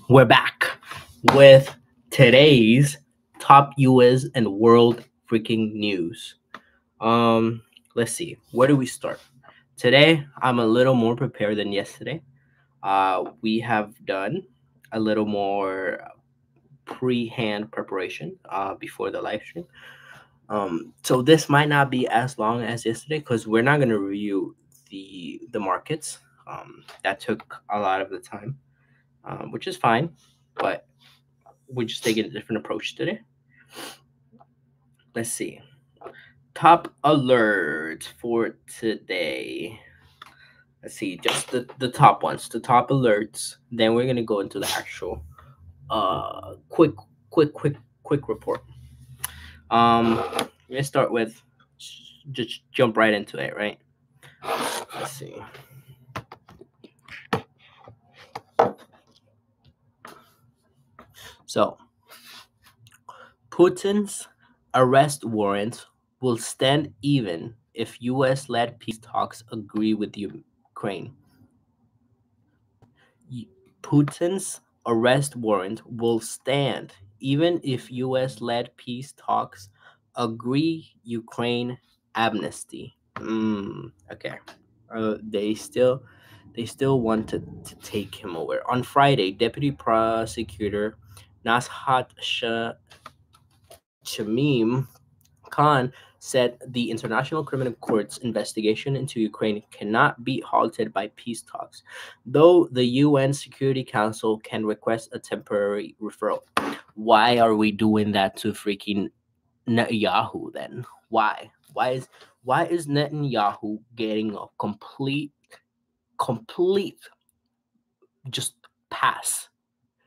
We're back with today's top US and world freaking news. Let's see. Where do we start? Today, I'm a little more prepared than yesterday. We have done a little more pre-hand preparation before the live stream. So this might not be as long as yesterday because we're not gonna review the markets. That took a lot of the time, which is fine, but we're just taking a different approach today. Let's see. Top alert for today. Let's see, just the top ones, the top alerts. Then we're gonna go into the actual quick report. Let's start with just jump right into it, right? Let's see. So Putin's arrest warrant will stand even if US-led peace talks agree with Ukraine. Putin's arrest warrant will stand even if US-led peace talks agree Ukraine amnesty. Okay. They still wanted to take him over. On Friday, Deputy Prosecutor Nashat Shamim Khan said the International Criminal Court's investigation into Ukraine cannot be halted by peace talks, though the UN Security Council can request a temporary referral. Why are we doing that to freaking Netanyahu then? Why? Why is Netanyahu getting a complete just pass?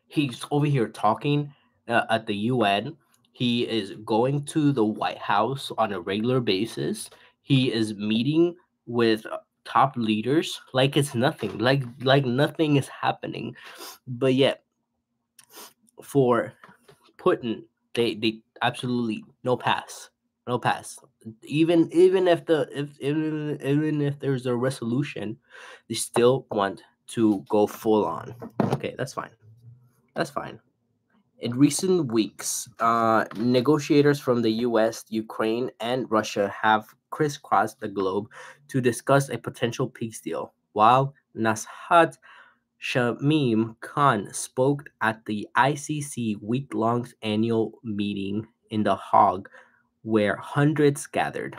He's over here talking at the UN. He is going to the White House on a regular basis. He is meeting with top leaders like it's nothing, like nothing is happening. But yet, for Putin, they absolutely no pass, no pass. Even if even if there's a resolution, they still want to go full on. Okay, that's fine. That's fine. In recent weeks, negotiators from the US, Ukraine, and Russia have crisscrossed the globe to discuss a potential peace deal, while Nashat Shamim Khan spoke at the ICC week-long annual meeting in The Hague, where hundreds gathered.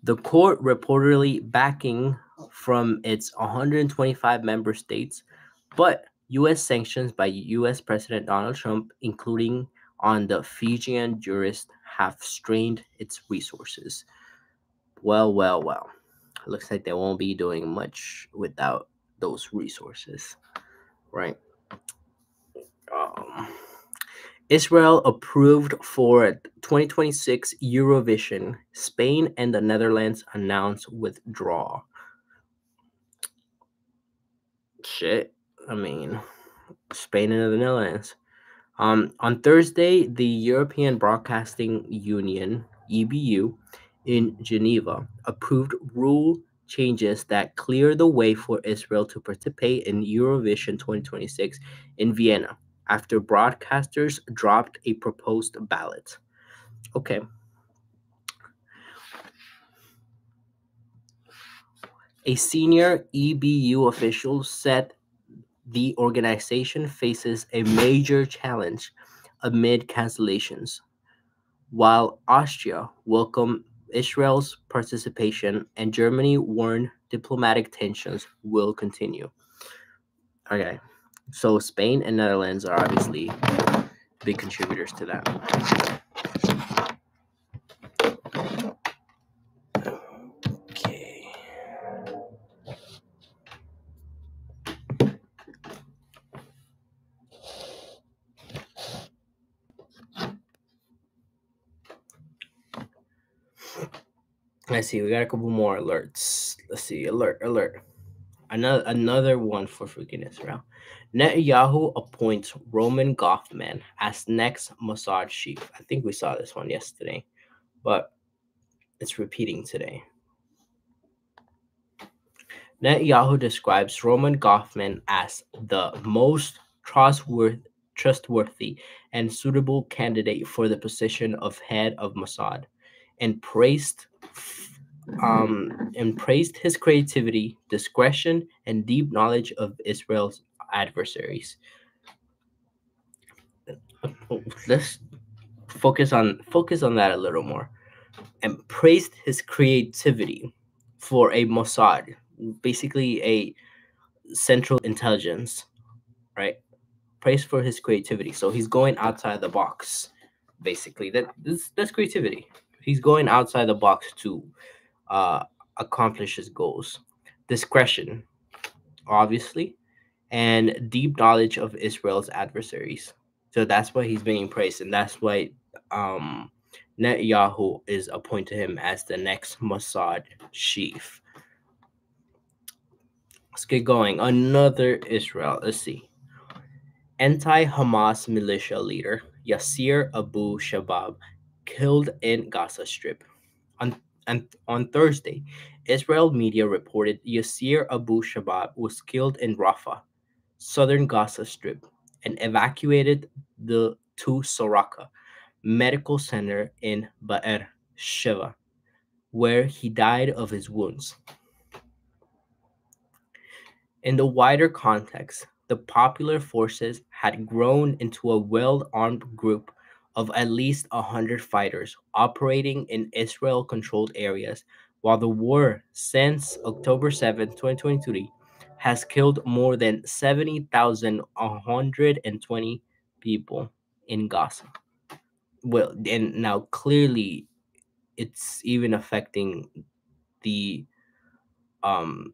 The court reportedly backing from its 125 member states, but U.S. sanctions by U.S. President Donald Trump, including on the Fijian jurist, have strained its resources. Well. Looks like they won't be doing much without those resources, right? Um, Israel approved for 2026 Eurovision. Spain and the Netherlands announced withdrawal. Shit. I mean, Spain and the Netherlands. On Thursday, the European Broadcasting Union, EBU, in Geneva approved rule changes that clear the way for Israel to participate in Eurovision 2026 in Vienna after broadcasters dropped a proposed ballot. Okay. A senior EBU official said the organization faces a major challenge amid cancellations. While Austria welcomed Israel's participation and Germany warned diplomatic tensions will continue. Okay, so Spain and Netherlands are obviously big contributors to that. Okay. Let's see, we got a couple more alerts. Let's see, alert. Another one for freaking Israel. Netanyahu appoints Roman Goffman as next Mossad chief. I think we saw this one yesterday, but it's repeating today. Netanyahu describes Roman Goffman as the most trustworthy and suitable candidate for the position of head of Mossad, and praised his creativity, discretion, and deep knowledge of Israel's adversaries. Let's focus on that a little more. And praised his creativity for a Mossad, basically a central intelligence, right? Praised for his creativity. So he's going outside the box, basically. That's creativity. He's going outside the box to uh, accomplish his goals. Discretion, obviously, and deep knowledge of Israel's adversaries. So that's why he's being praised, and that's why um, Netanyahu is appointed him as the next Mossad chief. Let's get going. Another Israel. Let's see. Anti-Hamas militia leader Yasser Abu Shabab killed in Gaza Strip. On Thursday, Israel media reported Yasser Abu Shabab was killed in Rafah, southern Gaza Strip, and evacuated to Soraka Medical Center in Be'er Sheva, where he died of his wounds. In the wider context, the Popular Forces had grown into a well-armed group of at least 100 fighters operating in Israel-controlled areas, while the war since October 7, 2023 has killed more than 70,120 people in Gaza. Well, and now clearly it's even affecting the um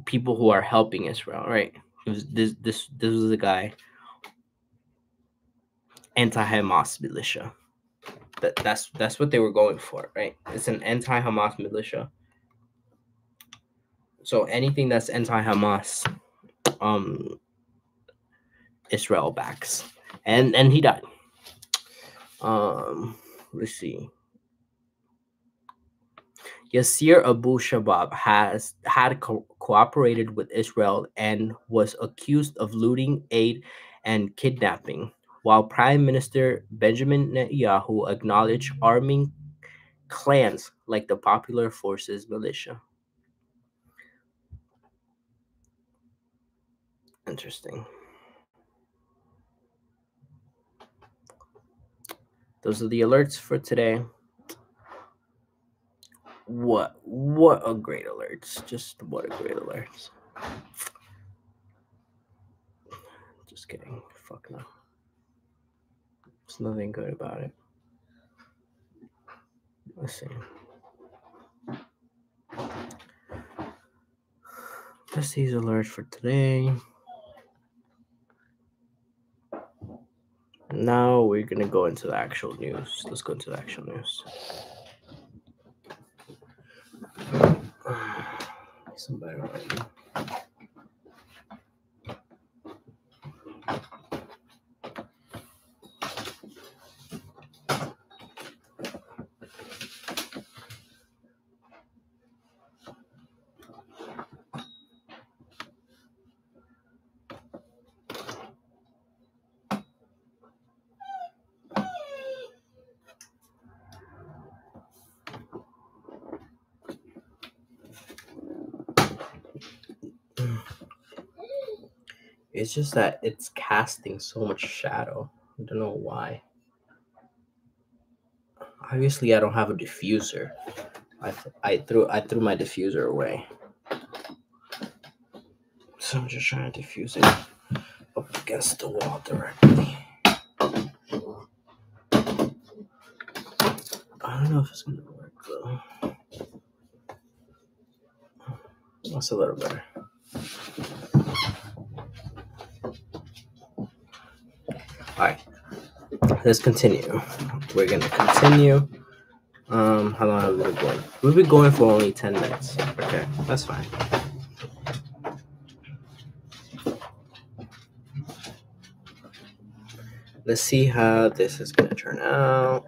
people who are helping Israel, right? It was this was a guy, anti-Hamas militia. That's what they were going for, right? It's an anti-Hamas militia. So anything that's anti-Hamas, um, Israel backs, and he died. Let's see. Yasser Abu Shabab had cooperated with Israel and was accused of looting aid and kidnapping, while Prime Minister Benjamin Netanyahu acknowledged arming clans like the Popular Forces militia. Interesting. Those are the alerts for today. What a great alerts. Just what a great alerts. Just kidding. Fuck no. There's nothing good about it. Let's see. Let's see the alerts for today. Now we're gonna go into the actual news. Let's go into the actual news. Somebody already. It's just that it's casting so much shadow. I don't know why. Obviously, I don't have a diffuser. I threw my diffuser away. So I'm just trying to diffuse it up against the wall directly. I don't know if it's gonna work though. That's a little better. Alright. Let's continue. We're gonna continue. How long have we been going? We've been going for only 10 minutes. Okay, that's fine. Let's see how this is gonna turn out.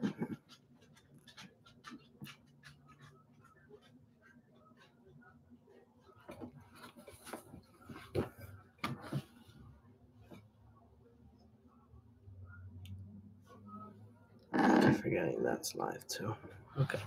forgetting that's live too. Okay.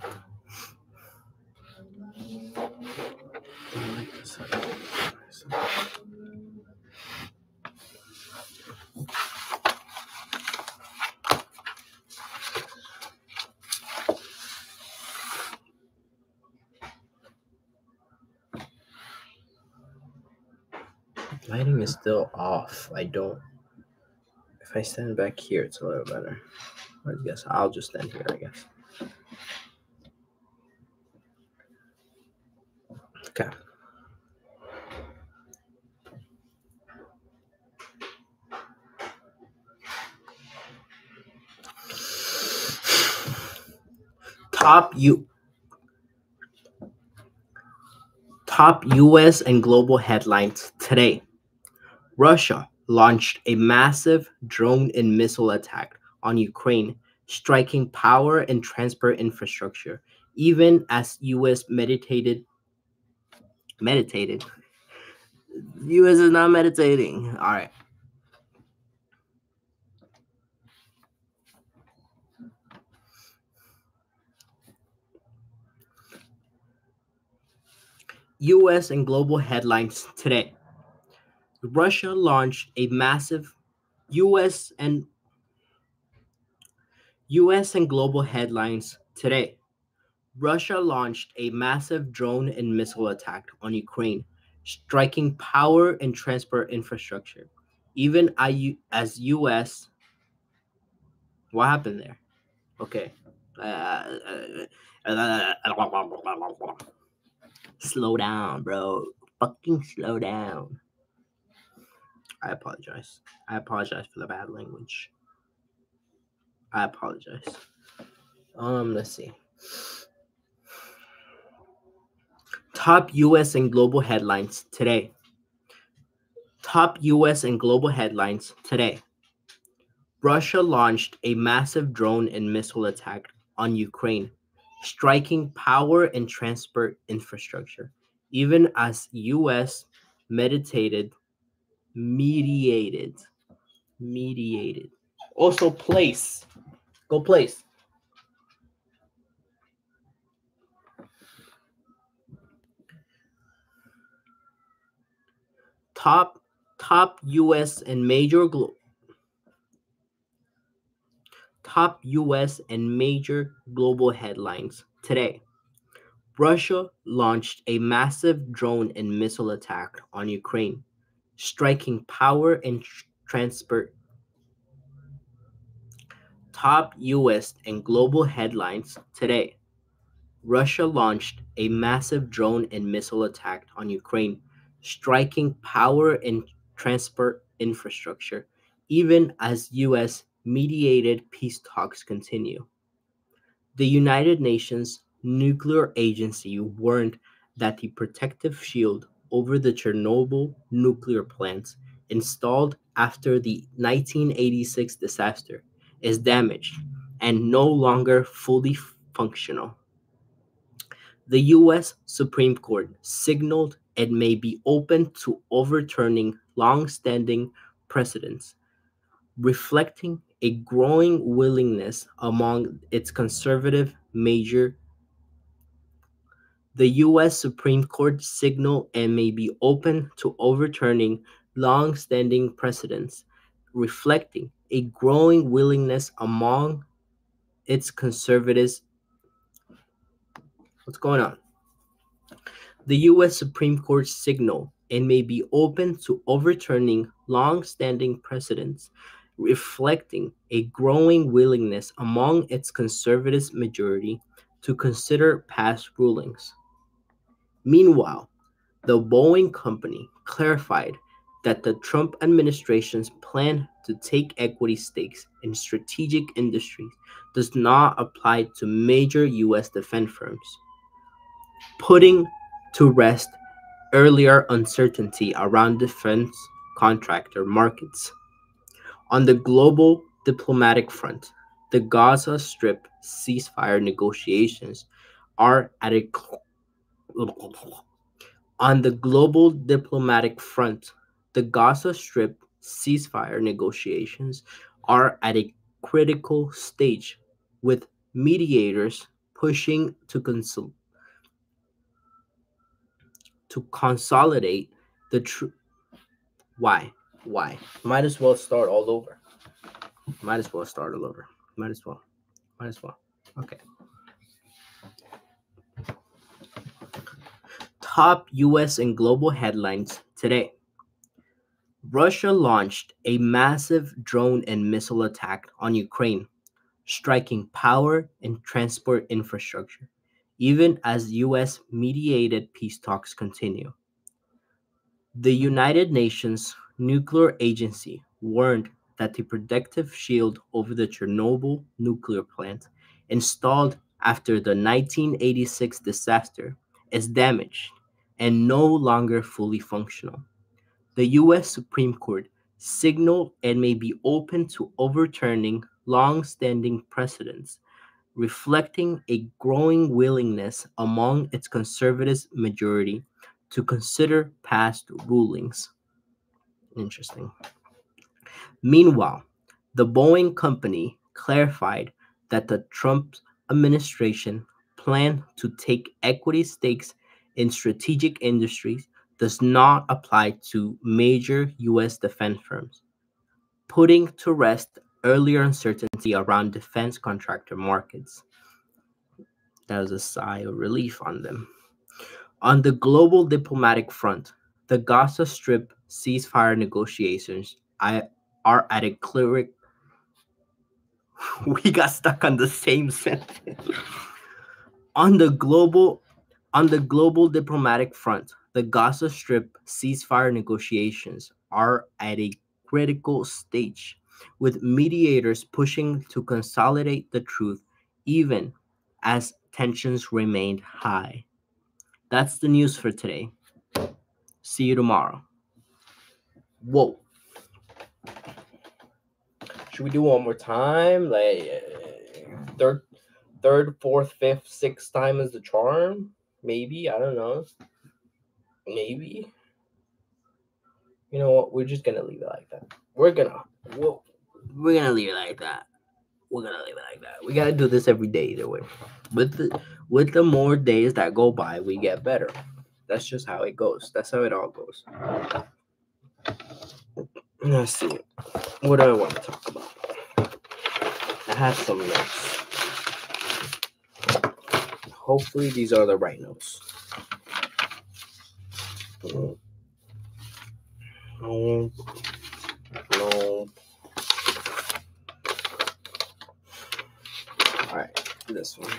Lighting is still off. If I stand back here, it's a little better. I guess I'll just stand here, I guess. Okay. Top US and global headlines today. Russia launched a massive drone and missile attack on Ukraine, striking power and transport infrastructure, even as US meditated. US is not meditating. All right. US and global headlines today. Russia launched a massive US and global headlines today. Russia launched a massive drone and missile attack on Ukraine, striking power and transport infrastructure. Even as US, what happened there? Okay. Slow down, bro. Fucking slow down. I apologize. I apologize for the bad language. I apologize. Let's see. Top US and global headlines today. Top US and global headlines today. Russia launched a massive drone and missile attack on Ukraine, striking power and transport infrastructure, even as US mediated. Also place. Go place. Top US and top US and major global headlines today. Russia launched a massive drone and missile attack on Ukraine, striking power and transport. Top US and global headlines today. Russia launched a massive drone and missile attack on Ukraine, striking power and transport infrastructure, even as US mediated peace talks continue. The United Nations Nuclear Agency warned that the protective shield over the Chernobyl nuclear plants installed after the 1986 disaster is damaged and no longer fully functional. The U.S. Supreme Court signaled it may be open to overturning long-standing precedents, reflecting a growing willingness among its conservative major. The U.S. Supreme Court signaled it may be open to overturning long-standing precedents, reflecting a growing willingness among its conservatives. What's going on? The U.S. Supreme Court signaled it may be open to overturning long-standing precedents, reflecting a growing willingness among its conservative majority to consider past rulings. Meanwhile, the Boeing company clarified that the Trump administration's plan to take equity stakes in strategic industries does not apply to major U.S. defense firms, putting to rest earlier uncertainty around defense contractor markets. On the global diplomatic front, the Gaza Strip ceasefire negotiations are at a On the global diplomatic front, the Gaza Strip ceasefire negotiations are at a critical stage, with mediators pushing to consolidate the truth. Why? Why? Might as well start all over. Might as well start all over. Might as well. Might as well. Okay. Top US and global headlines today. Russia launched a massive drone and missile attack on Ukraine, striking power and transport infrastructure, even as US mediated peace talks continue. The United Nations Nuclear Agency warned that the protective shield over the Chernobyl nuclear plant, installed after the 1986 disaster, is damaged and no longer fully functional. The U.S. Supreme Court signaled it may be open to overturning long standing precedents, reflecting a growing willingness among its conservative majority to consider past rulings. Interesting. Meanwhile, the Boeing company clarified that the Trump administration plan to take equity stakes in strategic industries does not apply to major U.S. defense firms, putting to rest earlier uncertainty around defense contractor markets. That was a sigh of relief on them. On the global diplomatic front, the Gaza Strip ceasefire negotiations are at a clear. We got stuck on the same sentence. On the global diplomatic front, the Gaza Strip ceasefire negotiations are at a critical stage, with mediators pushing to consolidate the truth even as tensions remain high. That's the news for today. See you tomorrow. Whoa. Should we do one more time? Like third, fourth, fifth, sixth time is the charm? Maybe. I don't know. Maybe. You know what? We're just gonna leave it like that. We're gonna leave it like that. We're gonna leave it like that. We gotta do this every day either way. With the more days that go by, we get better. That's just how it goes. That's how it all goes. Let's see. What do I want to talk about? I have some notes. Hopefully these are the right notes. No. All right, this one.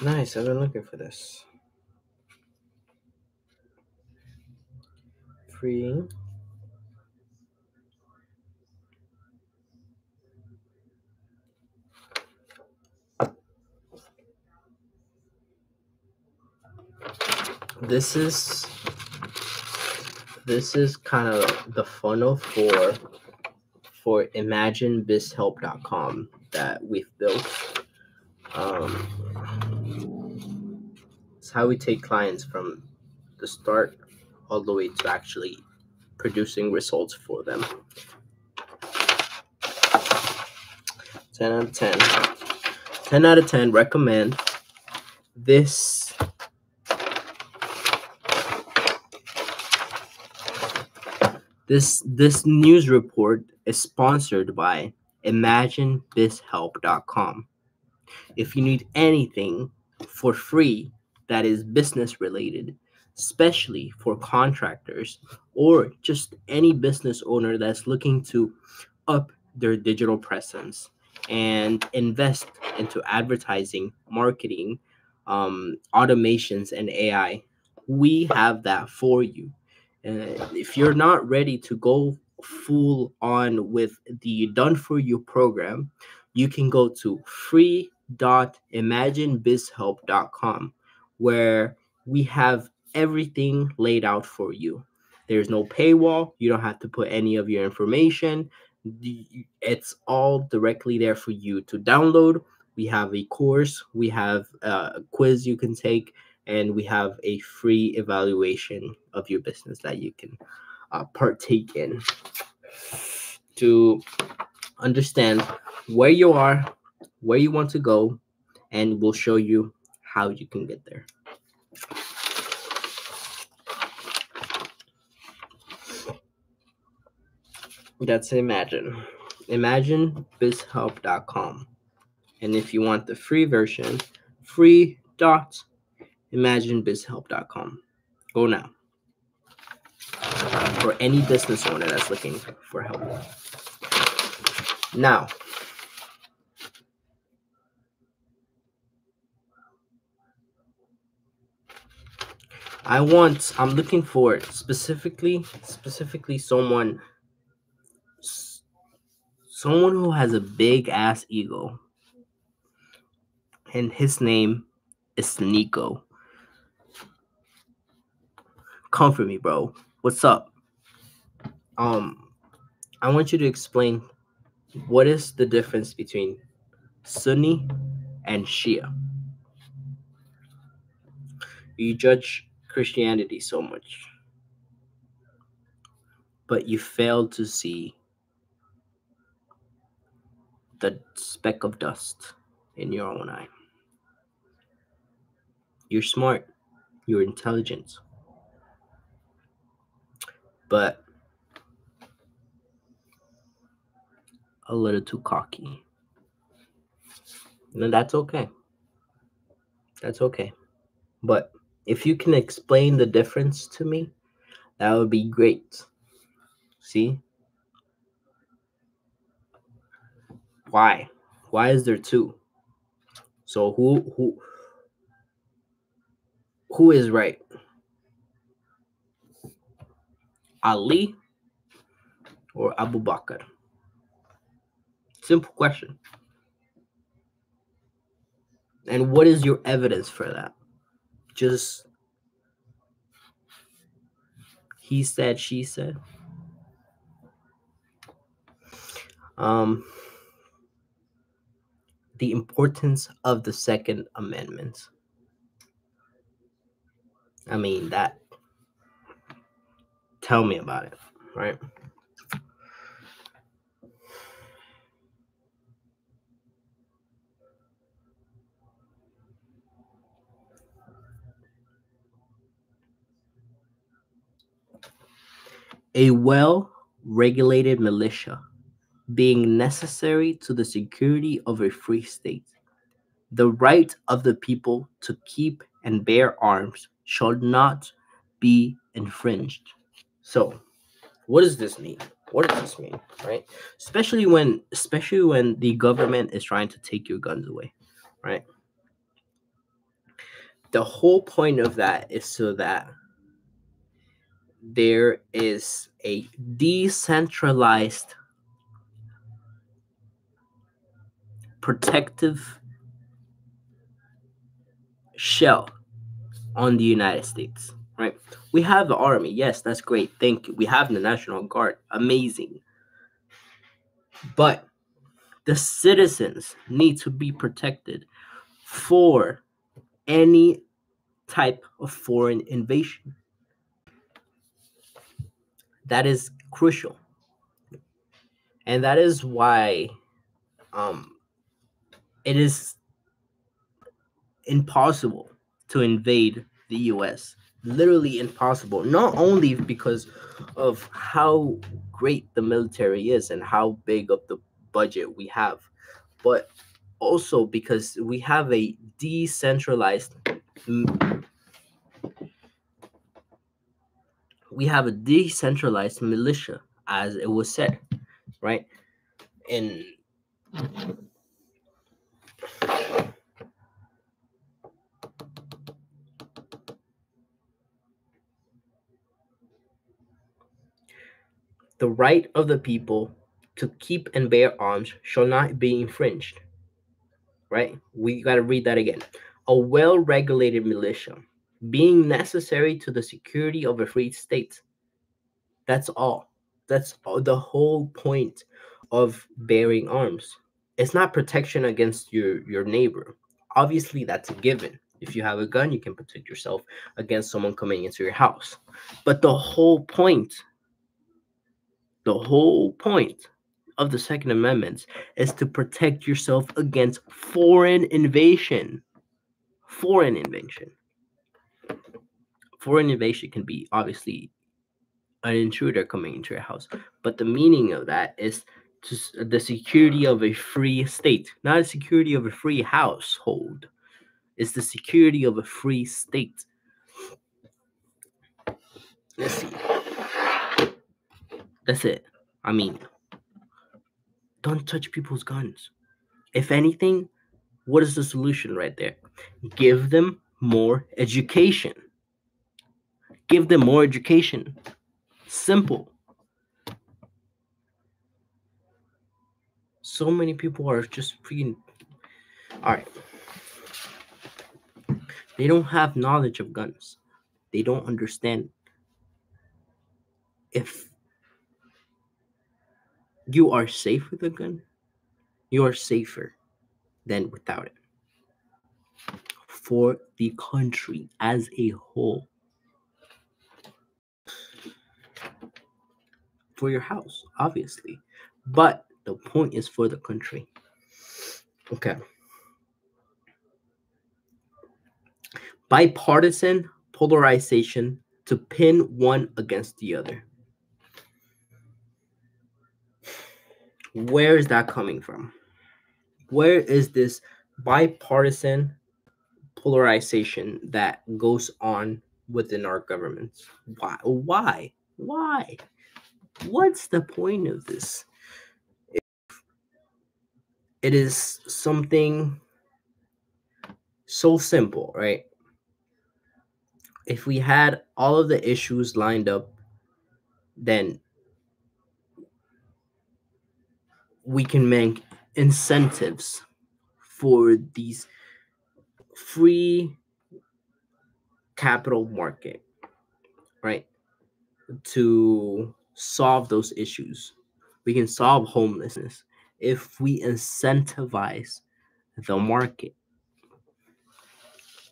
Nice, I've been looking for this. Free. This is kind of the funnel for imaginebizhelp.com that we've built. It's how we take clients from the start all the way to actually producing results for them. 10 out of 10. 10 out of 10 recommend. This news report is sponsored by imaginebizhelp.com. If you need anything for free that is business related, especially for contractors or just any business owner that's looking to up their digital presence and invest into advertising, marketing, automations, and AI, we have that for you. If you're not ready to go full on with the done for you program, you can go to free.imaginebizhelp.com, where we have everything laid out for you. There's no paywall. You don't have to put any of your information. It's all directly there for you to download. We have a course, we have a quiz you can take, and we have a free evaluation of your business that you can partake in to understand where you are, where you want to go, and we'll show you how you can get there. That's imaginebizhelp.com. And if you want the free version, free.imaginebizhelp.com. Go now. For any business owner that's looking for help. Now, I'm looking for specifically someone who has a big ass ego. And his name is Nico. Come for me, bro. What's up? I want you to explain what is the difference between Sunni and Shia. You judge Christianity so much, but you fail to see the speck of dust in your own eye. You're smart, you're intelligent, but a little too cocky. And that's okay. That's okay. But if you can explain the difference to me, that would be great. See? Why? Why is there two? So who is right? Ali or Abu Bakr? Simple question. And what is your evidence for that? Just he said, she said. The importance of the Second Amendment. I mean, that. Tell me about it, right? A well-regulated militia being necessary to the security of a free state. The right of the people to keep and bear arms shall not be infringed. So, what does this mean? What does this mean, right? Especially when the government is trying to take your guns away, right? The whole point of that is so that there is a decentralized protective shell on the United States, right? We have the army. Yes, that's great. Thank you. We have the National Guard. Amazing. But the citizens need to be protected for any type of foreign invasion. That is crucial. And that is why it is impossible to invade the US. Literally impossible. Not only because of how great the military is and how big of the budget we have, but also because we have a decentralized militia, as it was said, right? And the right of the people to keep and bear arms shall not be infringed. Right? We got to read that again. A well-regulated militia being necessary to the security of a free state. That's all. That's all, the whole point of bearing arms. It's not protection against your neighbor. Obviously, that's a given. If you have a gun, you can protect yourself against someone coming into your house. But the whole point The whole point of the Second Amendment is to protect yourself against foreign invasion. Foreign invasion. Foreign invasion can be obviously an intruder coming into your house, but the meaning of that is the security of a free state, not the security of a free household. It's the security of a free state. Let's see. That's it. I mean, don't touch people's guns. If anything, what is the solution right there? Give them more education. Give them more education. Simple. So many people are just freaking. All right. They don't have knowledge of guns. They don't understand. If you are safe with a gun, you are safer than without it. For the country as a whole. For your house, obviously. But the point is for the country. Okay. Bipartisan polarization to pin one against the other. Where is that coming from? Where is this bipartisan polarization that goes on within our governments? Why? What's the point of this? It is something so simple, right? If we had all of the issues lined up, then we can make incentives for these free capital market, right? To solve those issues. We can solve homelessness if we incentivize the market.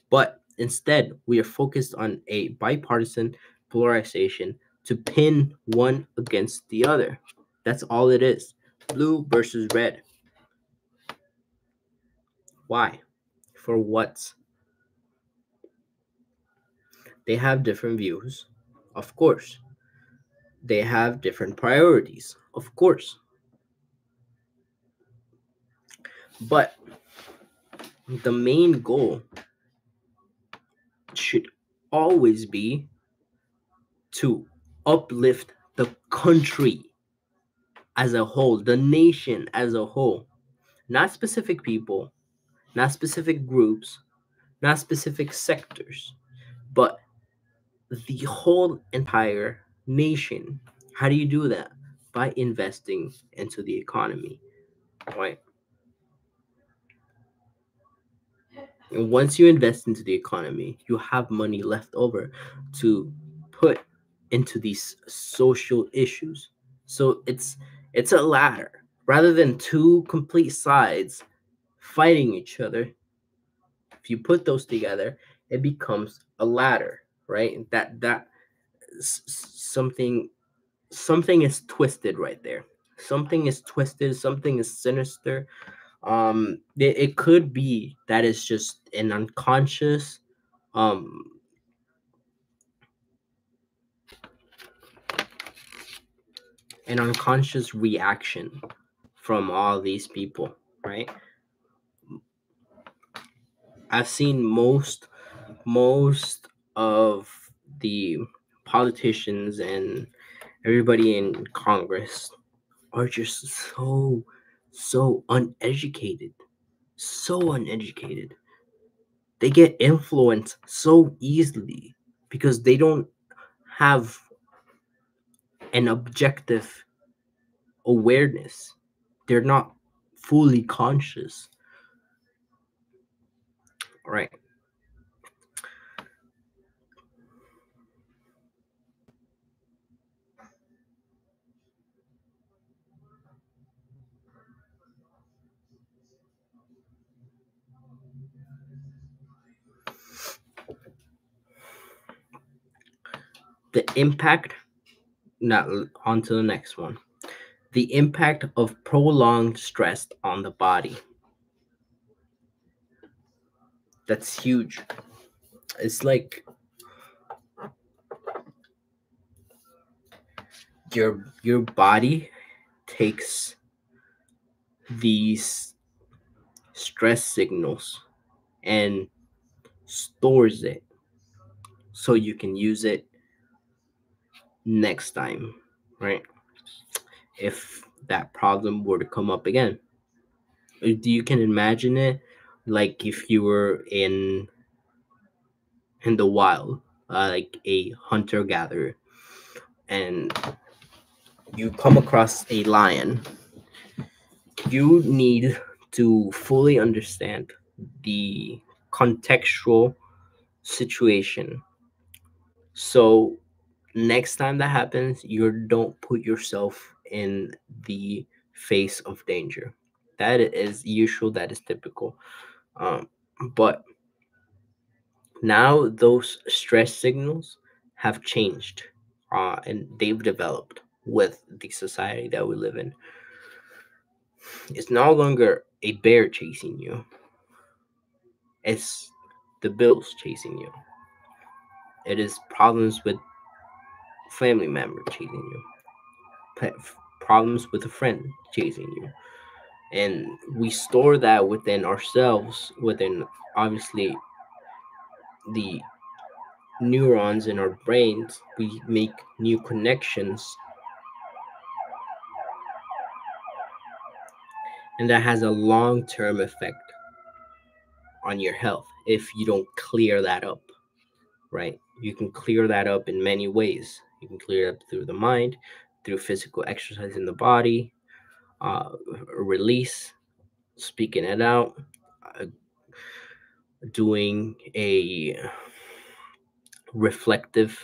But instead, we are focused on a bipartisan polarization to pin one against the other. That's all it is. Blue versus red. Why? For what? They have different views, of course. They have different priorities, of course. But the main goal should always be to uplift the country as a whole, the nation as a whole, not specific people, not specific groups, not specific sectors, but the whole entire nation. How do you do that? By investing into the economy, right? And once you invest into the economy, you have money left over to put into these social issues. So it's a ladder rather than two complete sides fighting each other. If you put those together, it becomes a ladder, right? Something is twisted right there. Something is twisted. Something is sinister. It could be that it's just um an unconscious reaction from all these people, right? I've seen most of the politicians and everybody in Congress are just so uneducated. So uneducated. They get influenced so easily because they don't have an objective awareness. They're not fully conscious. Right. The impact Now, on to the next one. The impact of prolonged stress on the body. That's huge. It's like your body takes these stress signals and stores it so you can use it next time, right? If that problem were to come up again. Do you can imagine it like if you were in the wild, like a hunter gatherer, and you come across a lion. You need to fully understand the contextual situation. So next time that happens, you don't put yourself in the face of danger. That is usual, that is typical. Um, but now those stress signals have changed, and they've developed with the society that we live in. It's no longer a bear chasing you, it's the bills chasing you. It is problems with family member chasing you, problems with a friend chasing you. And we store that within ourselves, within obviously the neurons in our brains. We make new connections, and that has a long term effect on your health if you don't clear that up, right? You can clear that up in many ways. You can clear it up through the mind, through physical exercise in the body, uh, release, speaking it out, uh, doing a reflective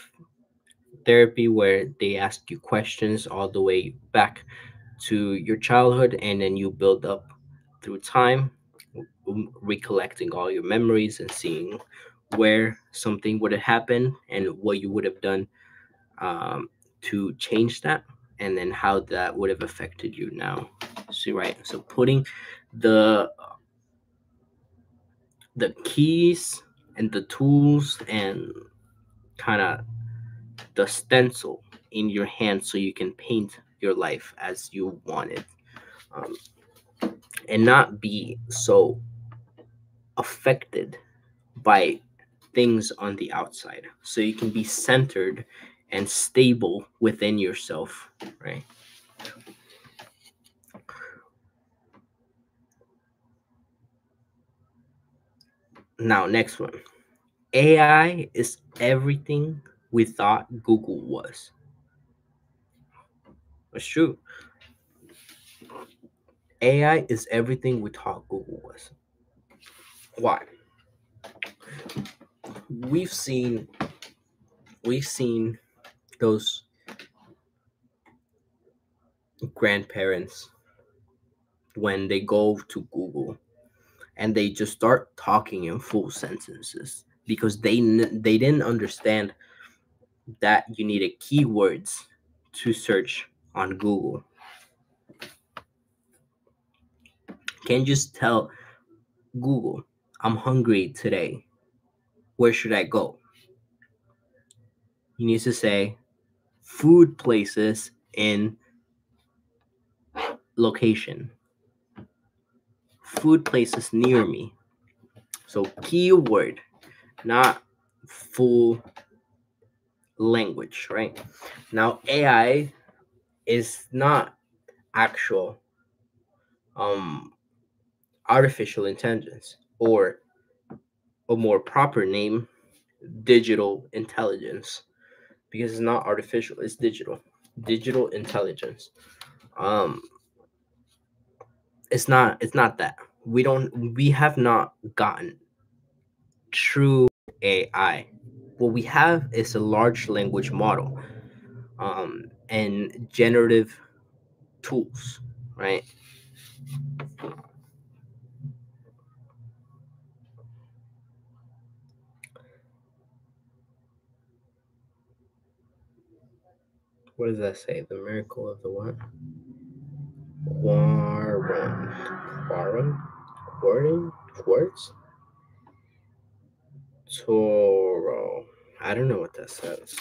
therapy where they ask you questions all the way back to your childhood, and then you build up through time, recollecting all your memories and seeing where something would have happened and what you would have done, to change that, and then how that would have affected you now. See, right? So putting the the keys and the tools and kind of the stencil in your hand so you can paint your life as you want it, um, and not be so affected by things on the outside, so you can be centered and stable within yourself, right? Now, next one. AI is everything we thought Google was. It's true. AI is everything we thought Google was. Why? We've seen we've seen those grandparents when they go to Google and they just start talking in full sentences because they didn't understand that you needed keywords to search on Google. Can't just tell Google, I'm hungry today. Where should I go? You need to say food places in location, food places near me. So keyword, not full language, right? Now AI is not actual um artificial intelligence, or a more proper name, digital intelligence, because it's not artificial, it's digital intelligence. um it's not that. We have not gotten true AI. What we have is a large language model, and generative tools, right? What does that say? The miracle of the what? Quartz? Toro. I don't know what that says.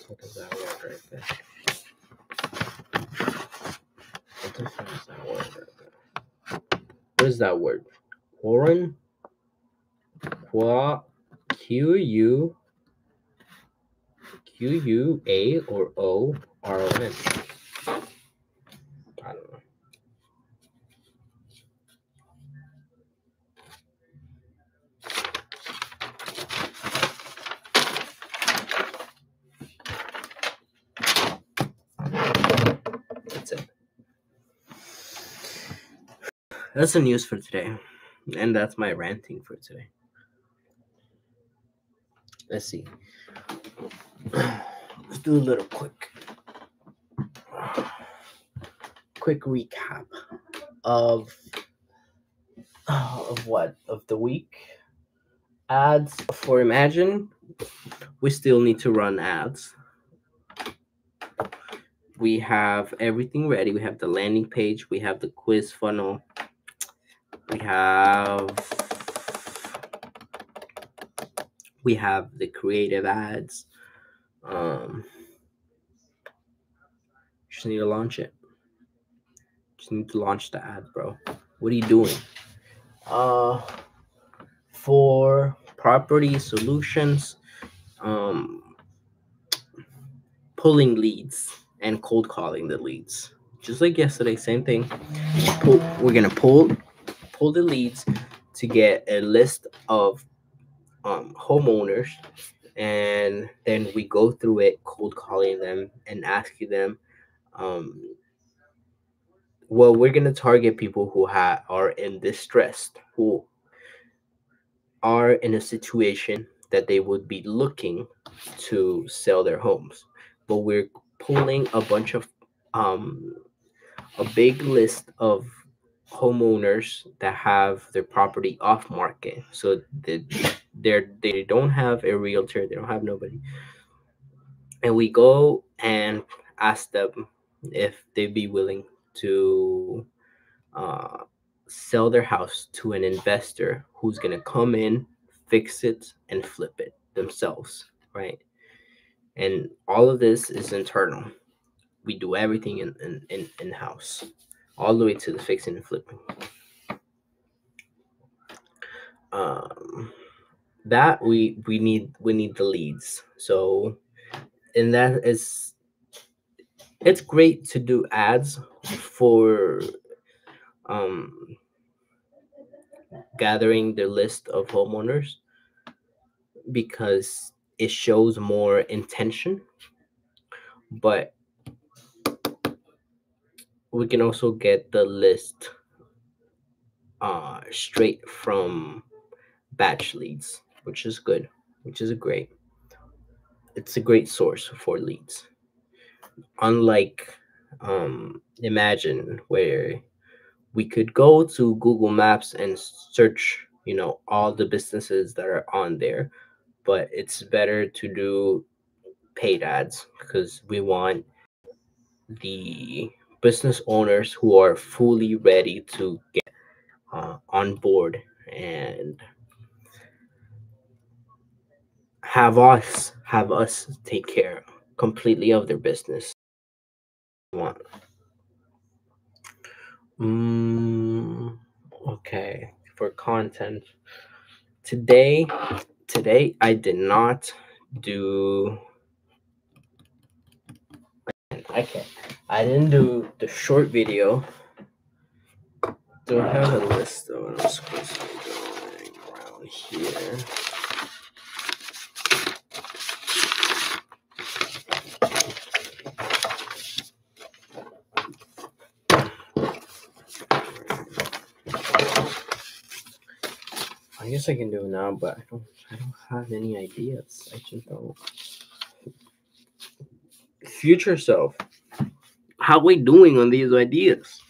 What is that word right there? What the fuck is that word right there? What is that word? Warren? Q-U-A or O-R-O-N? I don't know. That's it. That's the news for today. And that's my ranting for today. Let's see. Let's do a little quick recap of what? Of the week. Ads for Imagine. We still need to run ads. We have everything ready. We have the landing page. We have the quiz funnel. We have the creative ads. Just need to launch it. Just need to launch the ad, bro. What are you doing? For property solutions, pulling leads and cold calling the leads. Just like yesterday, same thing. We're gonna pull the leads to get a list of homeowners, and then we go through it, cold calling them and asking them. Well, we're gonna target people who are in distress, who are in a situation that they would be looking to sell their homes, but we're pulling a bunch of a big list of homeowners that have their property off market, so they don't have a realtor, they don't have nobody, and we go and ask them if they'd be willing to sell their house to an investor who's going to come in, fix it, and flip it themselves, right? And all of this is internal. We do everything in house, all the way to the fixing and flipping. That we need the leads. So, and that is, it's great to do ads for gathering the list of homeowners, because it shows more intention, but we can also get the list straight from batch leads, which is good, it's a great source for leads, unlike Imagine, where we could go to Google Maps and search, all the businesses that are on there, but it's better to do paid ads, because we want the business owners who are fully ready to get on board and have us take care completely of their business. Okay, for content today I did not do. Okay, I didn't do the short video. Do I have a list of what I'm supposed to be doing around here? I guess I can do it now, but I don't have any ideas. I just don't. Future self, how we doing on these ideas?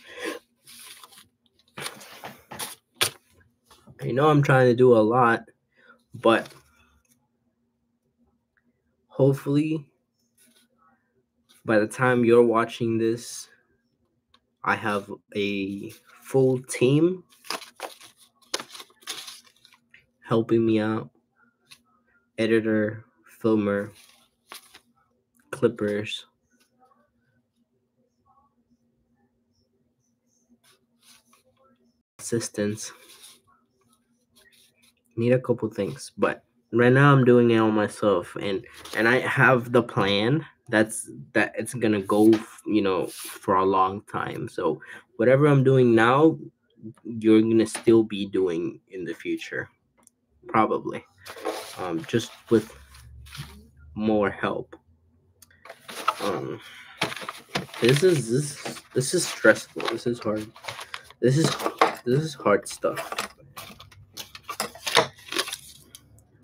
I know I'm trying to do a lot, but Hopefully, by the time you're watching this, I have a full team helping me out: editor, filmer, clippers, assistants. Need a couple things, but right now I'm doing it all myself, and I have the plan that it's gonna go, for a long time. So whatever I'm doing now, you're gonna still be doing in the future, probably, just with more help. Um, this is stressful. This is hard. This is this is hard stuff.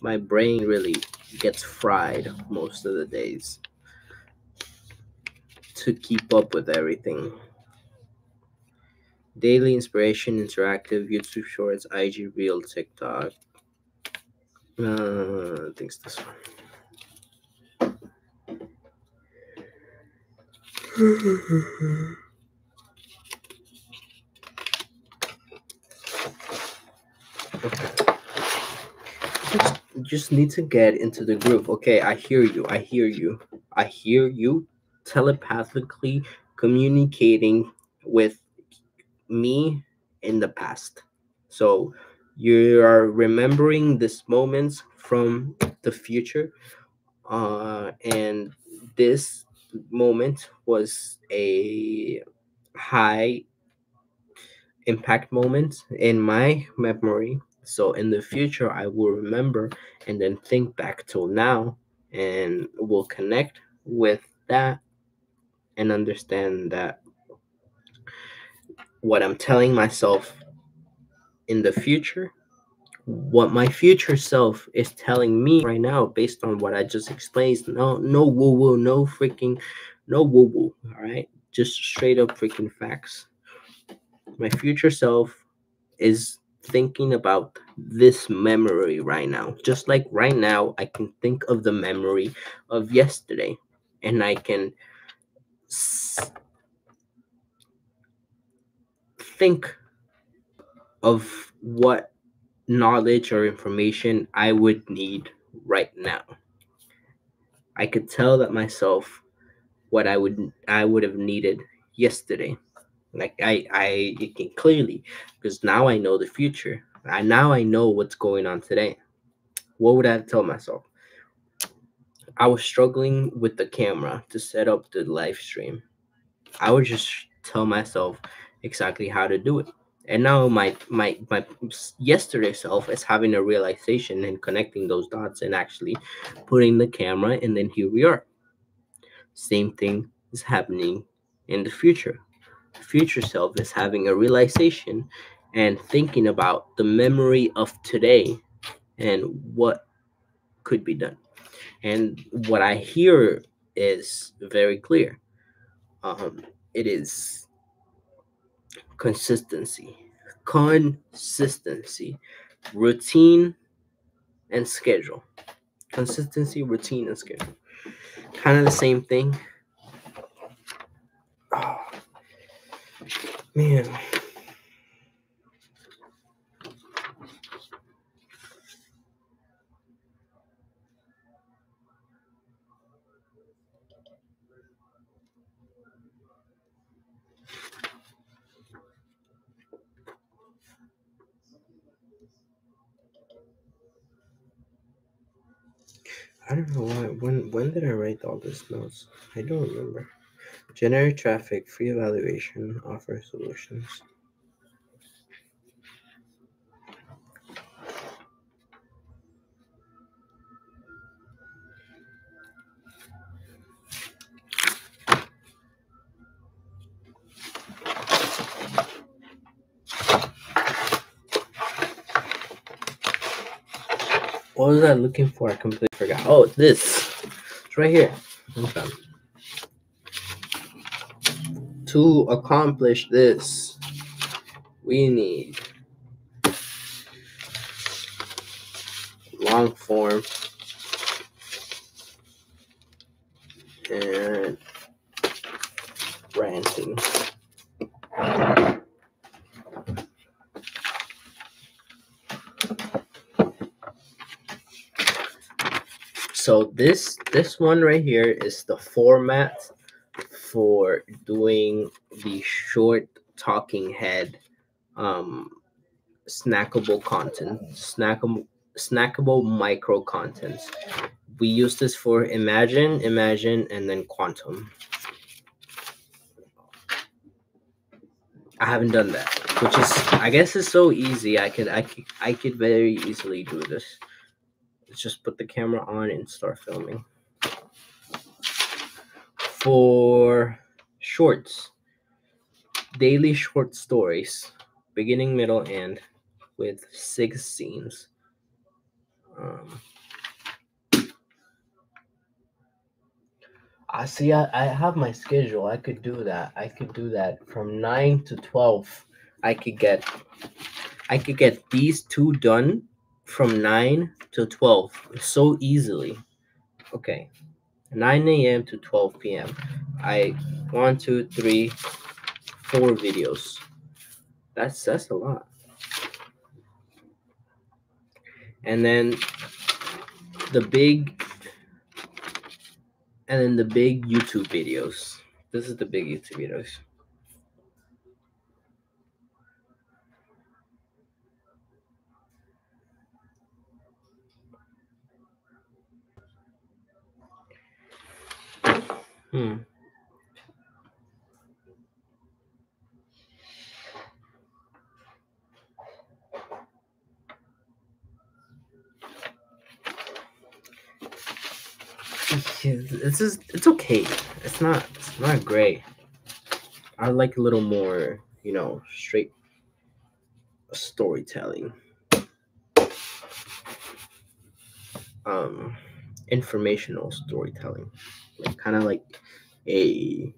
My brain really gets fried most of the days to keep up with everything. Daily inspiration, interactive, YouTube Shorts, IG Reel, TikTok. I think it's this one. Okay. Just need to get into the groove. Okay, I hear you. I hear you. I hear you telepathically communicating with me in the past. So you are remembering these moments from the future, and this moment was a high impact moment in my memory. So in the future, I will remember and then think back till now, and will connect with that and understand that what I'm telling myself in the future, what my future self is telling me right now, based on what I just explained. No woo woo, no woo woo. All right, just straight up freaking facts. My future self is thinking about this memory right now. Just like right now, I can think of the memory of yesterday, and I can think of what knowledge or information I would need right now. I could tell that myself what I would have needed yesterday. Like I it can clearly, because now I know the future. I know what's going on today. What would I tell myself? I was struggling with the camera to set up the live stream. I would just tell myself exactly how to do it. And now my yesterday self is having a realization and connecting those dots and actually putting the camera, and then here we are. Same thing is happening in the future. Future self is having a realization and thinking about the memory of today and what could be done. And what I hear is very clear. It is consistency, consistency, routine, and schedule. Consistency, routine, and schedule. Kind of the same thing. Oh, man. I don't know why. When did I write all these notes? I don't remember. Generate traffic, free evaluation, offer solutions. What was I looking for? I completely forgot. Oh, this. It's right here. Okay. To accomplish this, we need long form ranting. So this one right here is the format for doing the short talking head snackable content, snackable micro contents. We use this for Imagine, and then Quantum. I haven't done that, which is, I guess, is so easy. I could very easily do this. Let's just put the camera on and start filming. For shorts, daily short stories, beginning, middle, end, with 6 scenes. I see. I have my schedule. I could do that. I could do that from 9 to 12. I could get these 2 done from 9 to 12 so easily. Okay, 9 a.m. to 12 p.m. 1, 2, 3, 4 videos. That's a lot. And then the big YouTube videos. This is the big YouTube videos. It's okay. It's not great. I like a little more, straight storytelling. Informational storytelling. Like kind of like a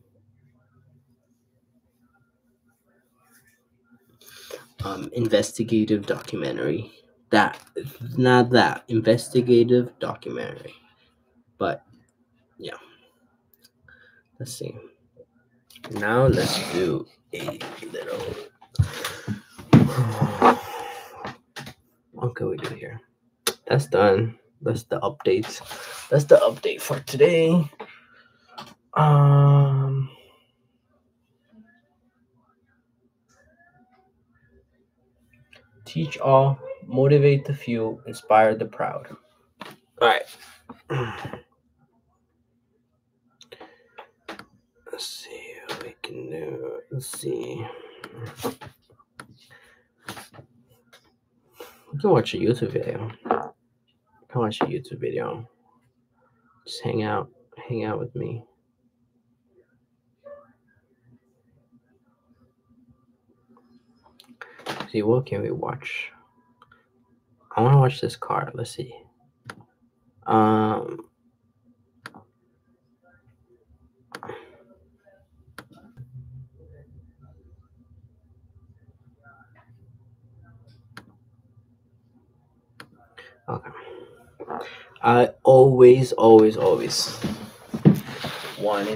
investigative documentary. Investigative documentary. But yeah. Let's see. Now let's do a little. What can we do here? That's done. That's the updates. That's the update for today. Teach all, motivate the few, inspire the proud. All right. Let's see what we can do. Let's see. You can watch a YouTube video. Just hang out with me. See, what can we watch? I want to watch this car. Let's see. Okay. I always wanted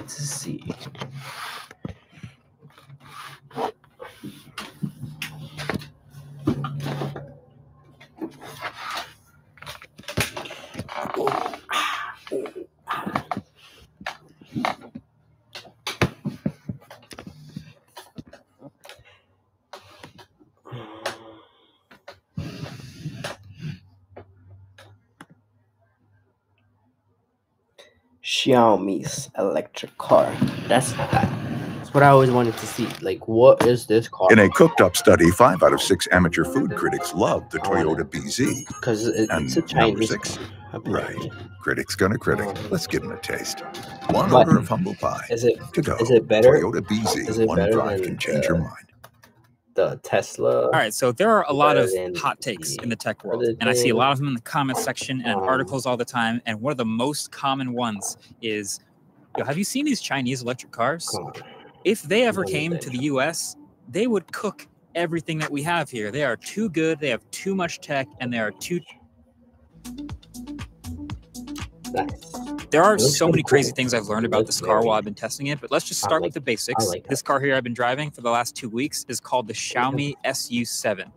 to see. Xiaomi's electric car. That's what I always wanted to see. Like, what is this car? In a cooked-up study, 5 out of 6 amateur food critics loved the Toyota BZ. Because it's a Chinese. Number 6, right? Critic's gonna critic. Let's give him a taste. One order of humble pie. Is it better? Toyota BZ. One drive can change your mind. The Tesla. All right, so there are a lot of hot takes in the tech world, and I see a lot of them in the comments section and in articles all the time. And one of the most common ones is, have you seen these Chinese electric cars? If they ever came to the US, they would cook everything that we have here. They are too good, they have too much tech, and they are too... There are so many crazy things I've learned about this car while I've been testing it, but let's just start with the basics. This car here I've been driving for the last 2 weeks is called the Xiaomi SU7.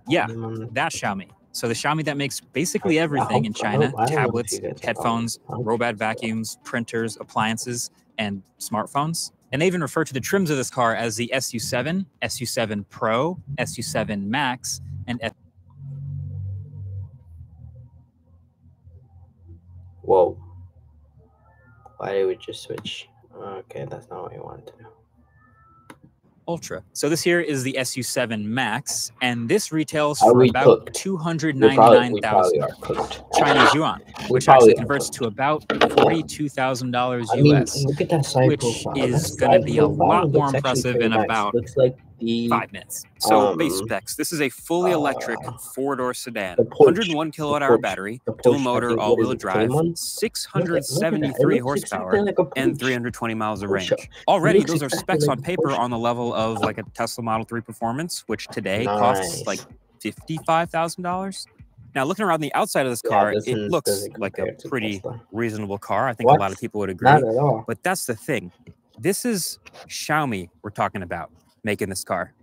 Yeah, that Xiaomi. So the Xiaomi that makes basically everything in China: tablets, headphones, robot vacuums, printers, appliances, and smartphones. And they even refer to the trims of this car as the SU7, SU7 Pro, SU7 Max, and Whoa. Why did we just switch? Okay, that's not what we wanted to do. Ultra. So this here is the SU7 Max, and this retails for about 299,000 Chinese yuan, which actually converts to about $42,000 US, look at that side which is going to be a lot more impressive in about 5 minutes. So base specs. This is a fully electric 4-door sedan, 101 kilowatt-hour battery, dual motor, all-wheel drive, 673 horsepower, and 320 miles of range. Already, those are specs on paper on the level of like a Tesla Model 3 Performance, which today costs like $55,000. Now, looking around the outside of this car, it looks like a pretty reasonable car. I think a lot of people would agree. Not at all. But that's the thing. This is Xiaomi we're talking about making this car.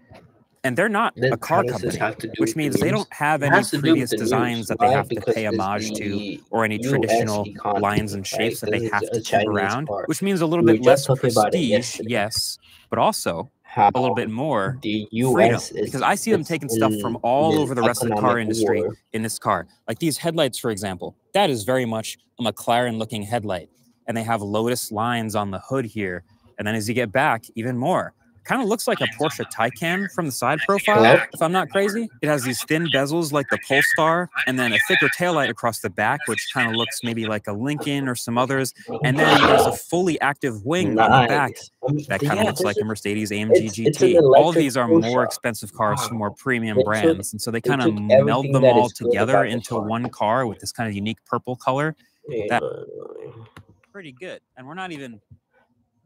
And they're not a car company, which means they don't have any previous designs that they have to pay homage to or any traditional lines and shapes that they have to keep around, which means a little bit less prestige, yes, but also a little bit more freedom. Because I see them taking stuff from all over the rest of the car industry in this car. Like these headlights, for example, that is very much a McLaren-looking headlight. And they have Lotus lines on the hood here. And then as you get back, even more. Kind of looks like a Porsche Taycan from the side profile, if I'm not crazy. It has these thin bezels like the Polestar, and then a thicker taillight across the back, which kind of looks maybe like a Lincoln or some others. And then there's a fully active wing on the back that kind of looks like a Mercedes AMG GT. All of these are more expensive cars from more premium brands, and so they kind of meld them all together into one car with this kind of unique purple color. That's pretty good, and we're not even...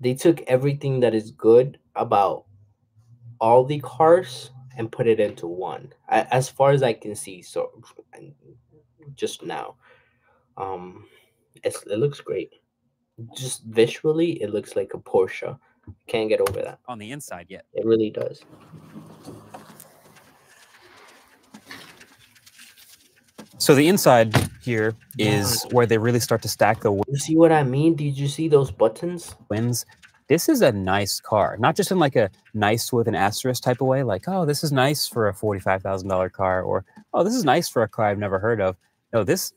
They took everything that is good about all the cars and put it into one, as far as I can see. So just now, it looks great. Just visually, it looks like a Porsche. Can't get over that on the inside yet. It really does. So the inside here is where they really start to stack the wins. You see what I mean? Did you see those buttons? Wins. This is a nice car, not just in like a nice with an asterisk type of way, like, oh, this is nice for a $45,000 car, or, oh, this is nice for a car I've never heard of. No, this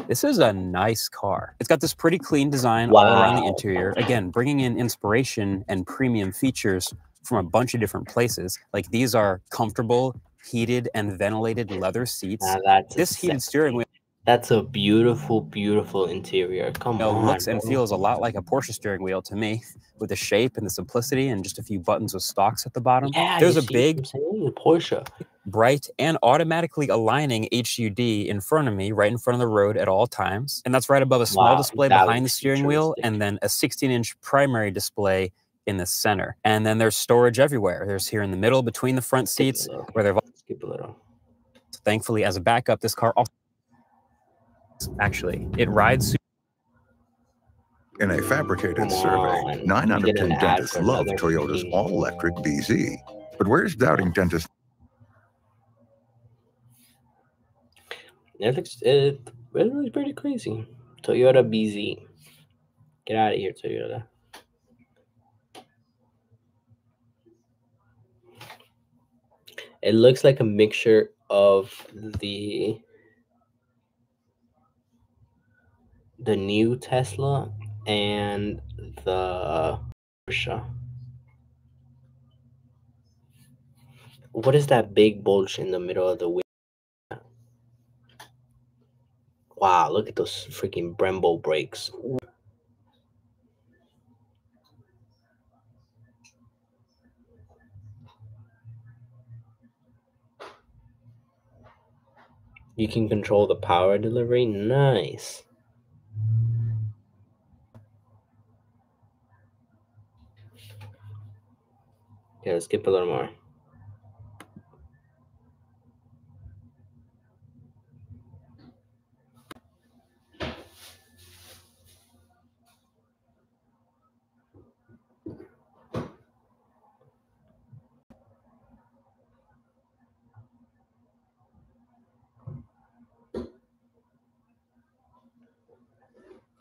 is a nice car. It's got this pretty clean design all around the interior. Again, bringing in inspiration and premium features from a bunch of different places. Like these are comfortable, heated and ventilated leather seats. This heated steering wheel. That's a beautiful, beautiful interior. Come on. Looks and feels a lot like a Porsche steering wheel to me, with the shape and the simplicity and just a few buttons with stalks at the bottom. Yeah, there's a big Porsche, bright and automatically aligning HUD in front of me, right in front of the road at all times. And that's right above a small display behind the steering wheel, and then a 16-inch primary display in the center. And then there's storage everywhere. There's here in the middle between the front seats where they're... Skip a little. Thankfully, as a backup, this car also... Actually, it rides... In a fabricated survey, 9 out of 10 dentists love Toyota's all-electric BZ. But where's doubting dentists? It looks pretty crazy. Toyota BZ. Get out of here, Toyota. It looks like a mixture of the new Tesla and the Porsche. What is that big bulge in the middle of the wheel? Wow, look at those freaking Brembo brakes. You can control the power delivery. Nice. Yeah, let's skip a little more.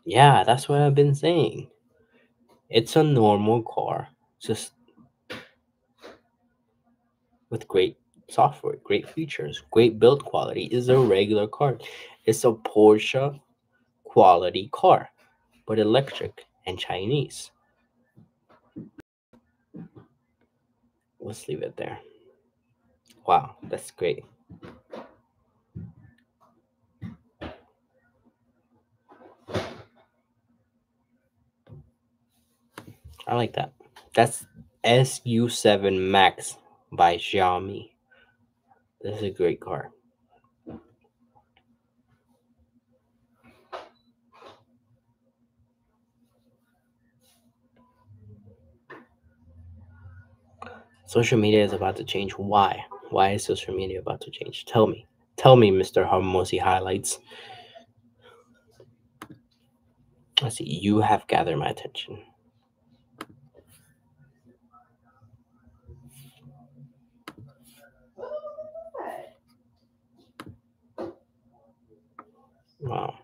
Yeah, that's what I've been saying. It's a normal car, just with great software, great features, great build quality. It's a regular car. It's a Porsche quality car, but electric and Chinese. Let's leave it there. Wow, that's great. I like that. That's SU7 Max by Xiaomi. This is a great car. Social media is about to change. Why? Why is social media about to change? Tell me. Tell me, Mr. Harmosi Highlights. Let's see. You have gathered my attention. Wow.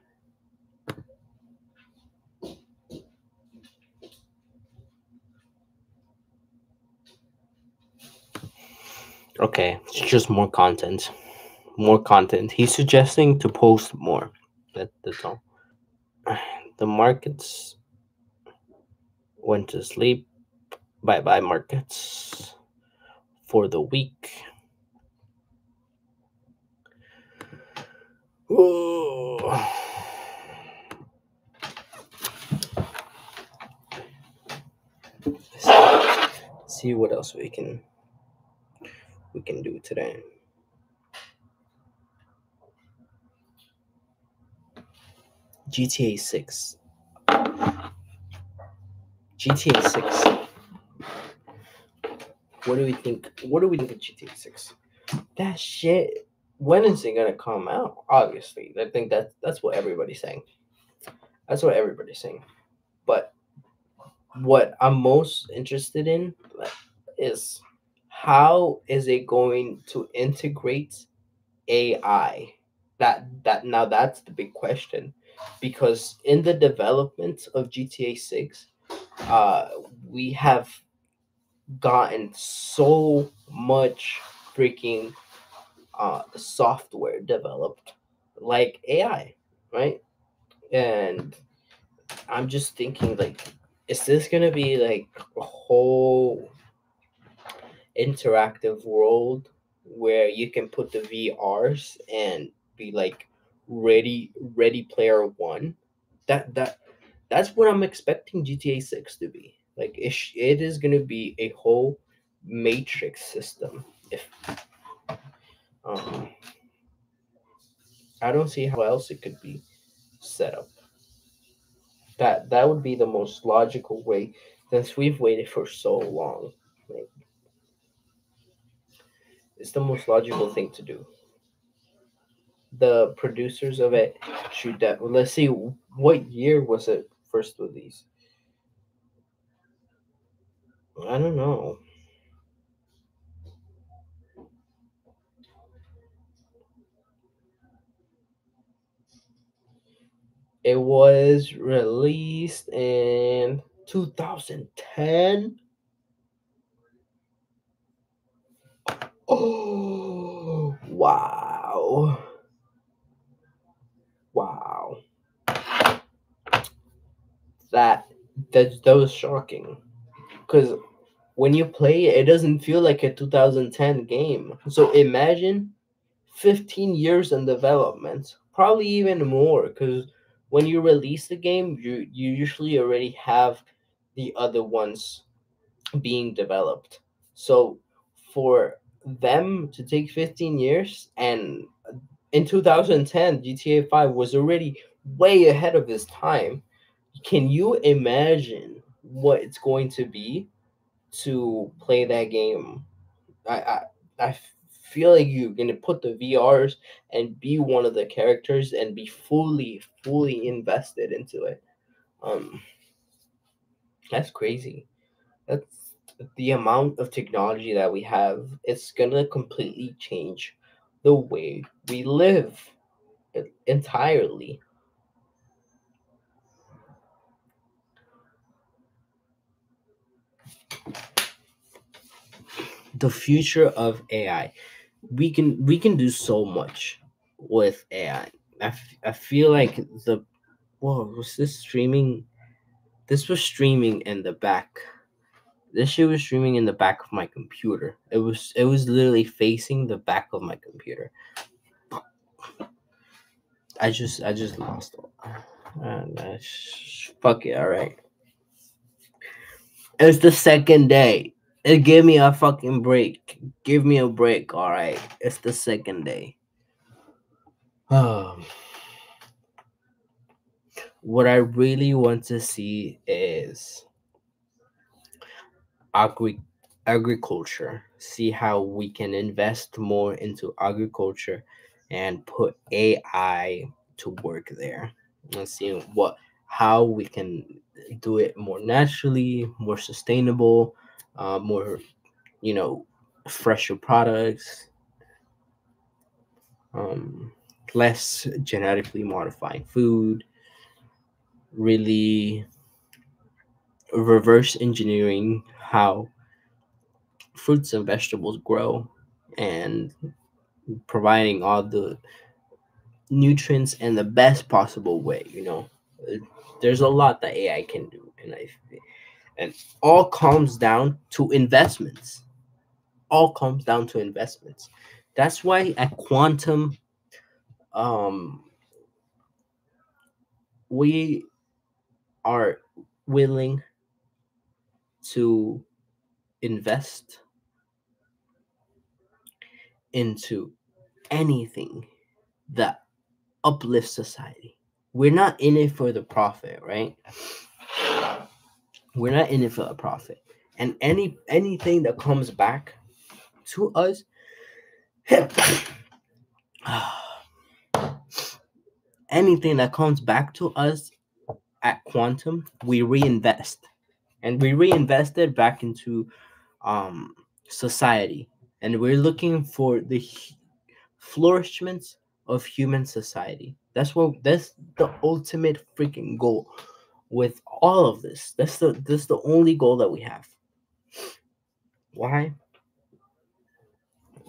Okay, it's just more content. More content. He's suggesting to post more. That's all. The markets went to sleep. Bye-bye markets for the week. Ooh. See what else we can do today. GTA 6. GTA 6. What do we think? What do we think of GTA 6? That shit. When is it gonna come out? Obviously, I think that's what everybody's saying. That's what everybody's saying. But what I'm most interested in is how is it going to integrate AI? That now that's the big question, because in the development of GTA 6, we have gotten so much freaking software developed like AI, right? And I'm just thinking, like, is this gonna be like a whole interactive world where you can put the VRs and be like ready player one? That's what I'm expecting GTA 6 to be. Like it is gonna be a whole matrix system. If I don't see how else it could be set up. That would be the most logical way, since we've waited for so long. Like, it's the most logical thing to do. The producers of it should that. Let's see, what year was it first released? I don't know. It was released in 2010. Oh, wow. Wow. That was shocking. Because when you play it, it doesn't feel like a 2010 game. So imagine 15 years in development, probably even more, because when you release the game, you usually already have the other ones being developed. So for them to take 15 years, and in 2010 GTA 5 was already way ahead of its time, can you imagine what it's going to be to play that game? I feel like you're gonna put the VRs and be one of the characters and be fully invested into it. That's crazy. That's the amount of technology that we have. It's gonna completely change the way we live entirely. the future of AI. We can do so much with AI. I feel like was this streaming? This was streaming in the back. This shit was streaming in the back of my computer. It was literally facing the back of my computer. I just lost it. Fuck it, all right. It's the second day. Give me a fucking break. Give me a break, all right. It's the second day. What I really want to see is agriculture. See how we can invest more into agriculture and put AI to work there. Let's see how we can do it more naturally, more sustainable, more, fresher products, less genetically modifying food, really reverse engineering how fruits and vegetables grow and providing all the nutrients in the best possible way. There's a lot that AI can do, and all comes down to investments. That's why at Quantum, we are willing to invest into anything that uplifts society. We're not in it for the profit, right? We're not in it for the profit. And anything that comes back to us anything that comes back to us at Quantum, we reinvest. And we reinvested back into society. And we're looking for the flourishment of human society. That's the ultimate freaking goal with all of this. That's the only goal that we have. Why?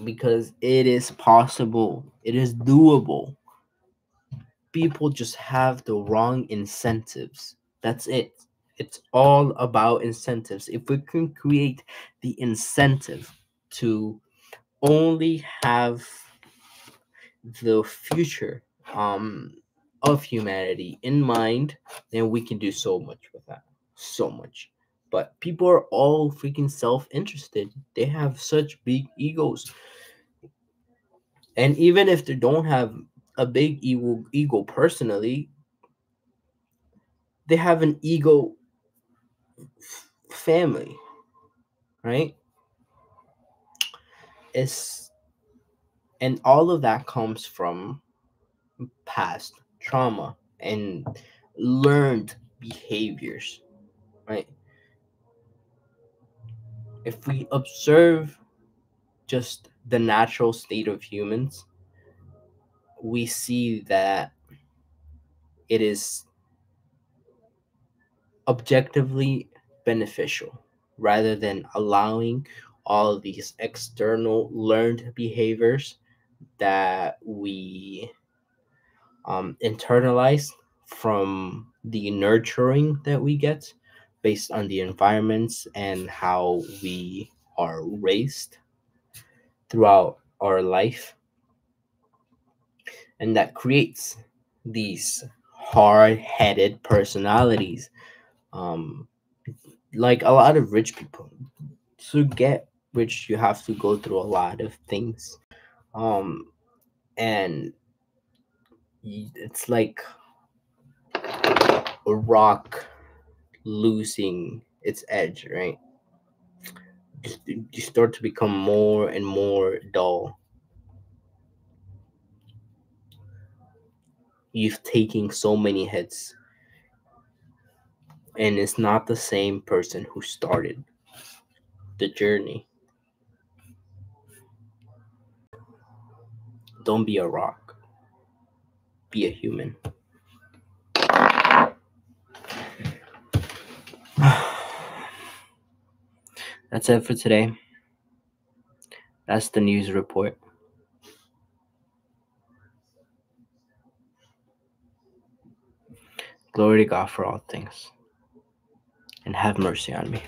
Because it is possible. It is doable. People just have the wrong incentives. That's it. It's all about incentives. If we can create the incentive to only have the future of humanity in mind, then we can do so much with that. So much. But people are all freaking self-interested. They have such big egos. And even if they don't have a big ego personally, they have an ego family, right? And all of that comes from past trauma and learned behaviors, right? If we observe just the natural state of humans, we see that it is objectively beneficial rather than allowing all of these external learned behaviors that we internalize from the nurturing that we get based on the environments and how we are raised throughout our life. And that creates these hard-headed personalities. Like a lot of rich people, to get rich, you have to go through a lot of things. And it's like a rock losing its edge, right? You start to become more and more dull. You've taken so many hits, and it's not the same person who started the journey. Don't be a rock. Be a human. That's it for today. That's the news report. Glory to God for all things. And have mercy on me.